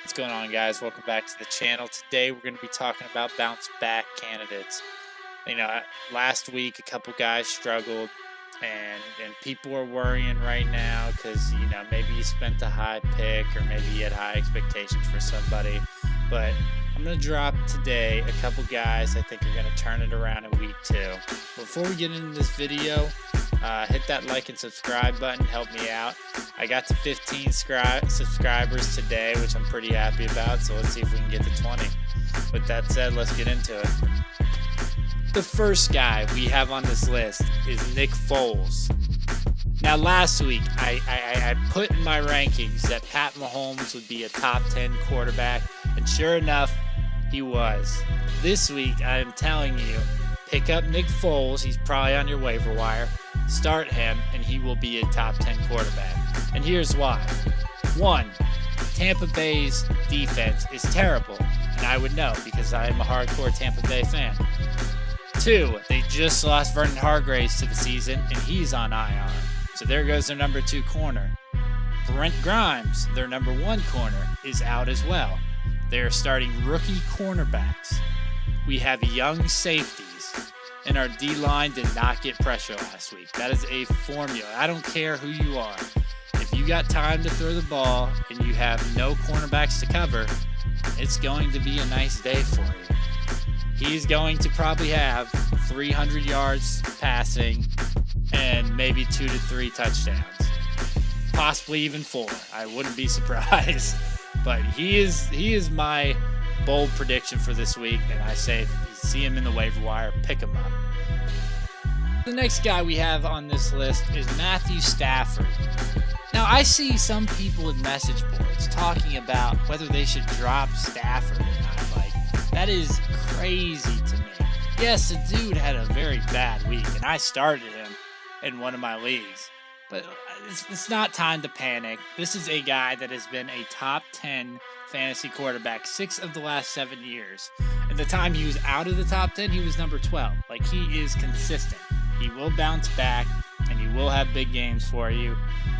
What's going on, guys? Welcome back to the channel. Today we're going to be talking about bounce back candidates. Last week a couple guys struggled, and people are worrying right now because maybe you spent a high pick or maybe you had high expectations for somebody. But I'm going to drop today a couple guys I think are going to turn it around in week 2. Before we get into this video, hit that like and subscribe button, help me out. I got to 15 subscribers today, which I'm pretty happy about, so let's see if we can get to 20. With that said, let's get into it. The first guy we have on this list is Nick Foles. Now last week, I put in my rankings that Pat Mahomes would be a top 10 quarterback, and sure enough, he was. This week, I am telling you, pick up Nick Foles. He's probably on your waiver wire. Start him, and he will be a top 10 quarterback. And here's why. 1, Tampa Bay's defense is terrible, and I would know because I am a hardcore Tampa Bay fan. 2, they just lost Vernon Hargreaves to the season, and he's on IR. So there goes their number 2 corner. Brent Grimes, their number 1 corner, is out as well. They are starting rookie cornerbacks. We have young safeties, and our D-line did not get pressure last week. That is a formula. I don't care who you are. If you got time to throw the ball and you have no cornerbacks to cover, it's going to be a nice day for you. He's going to probably have 300 yards passing and maybe 2 to 3 touchdowns. Possibly even 4. I wouldn't be surprised. But he is my bold prediction for this week, and I say if you see him in the waiver wire, pick him up. The next guy we have on this list is Matthew Stafford. Now, I see some people in message boards talking about whether they should drop Stafford or not. Like, that is crazy to me. Yes, the dude had a very bad week, and I started him in one of my leagues. But it's not time to panic. This is a guy that has been a top 10 fantasy quarterback 6 of the last 7 years. At the time he was out of the top 10, he was number 12. Like, he is consistent. He will bounce back, and he will have big games for you.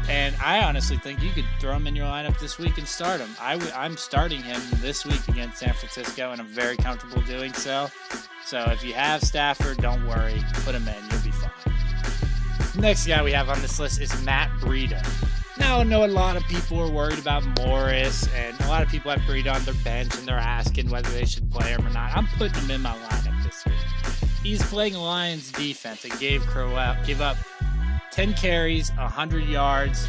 And I honestly think you could throw him in your lineup this week and start him. I'm starting him this week against San Francisco, and I'm very comfortable doing so. So if you have Stafford, don't worry. Put him in. You'll be fine. The next guy we have on this list is Matt Breida. Now, I know a lot of people are worried about Morris, and a lot of people have Breida on their bench, and they're asking whether they should play him or not. I'm putting him in my lineup this week. He's playing a Lions defense that gave up 10 carries, 100 yards,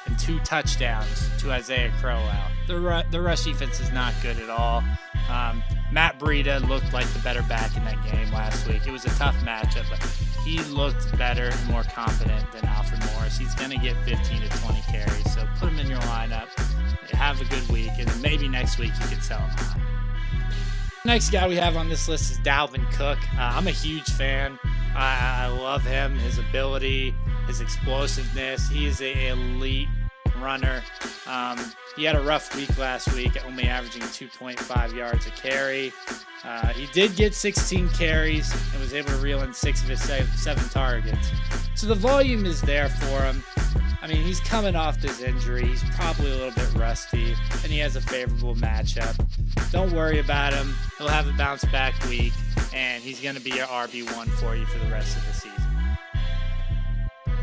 and 2 touchdowns to Isaiah Crowell. The rush defense is not good at all. Matt Breida looked like the better back in that game last week. It was a tough matchup, but he looked better and more confident than Alfred Morris. He's going to get 15 to 20 carries, so put him in your lineup. Have a good week, and maybe next week you can sell him high. Next guy we have on this list is Dalvin Cook. I'm a huge fan. I love him, his ability, his explosiveness. He is an elite runner. He had a rough week last week, only averaging 2.5 yards a carry. He did get 16 carries and was able to reel in 6 of his 7 targets. So the volume is there for him. I mean, he's coming off this injury. He's probably a little bit rusty, and he has a favorable matchup. Don't worry about him. He'll have a bounce back week, and he's going to be your RB1 for you for the rest of the season.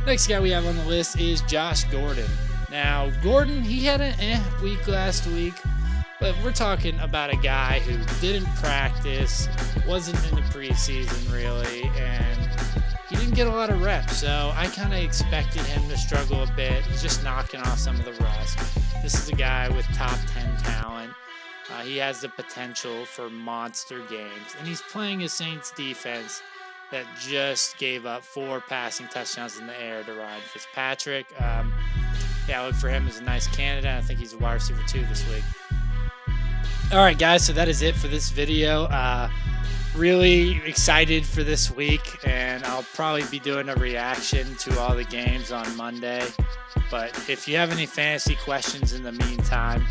Next guy we have on the list is Josh Gordon. Now, Gordon, he had an week last week, but we're talking about a guy who didn't practice, wasn't in the preseason really, and he didn't get a lot of reps, so I kind of expected him to struggle a bit. He's just knocking off some of the rust. This is a guy with top 10 talent. He has the potential for monster games, and he's playing a Saints defense that just gave up 4 passing touchdowns in the air to Ryan Fitzpatrick. I look for him as a nice candidate. I think he's a wide receiver 2 this week. All right, guys, so that is it for this video. Really excited for this week, and I'll probably be doing a reaction to all the games on Monday. But if you have any fantasy questions in the meantime,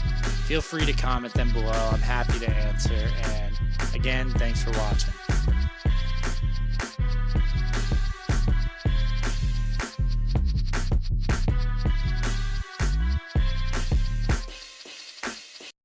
feel free to comment them below. I'm happy to answer. And again, thanks for watching.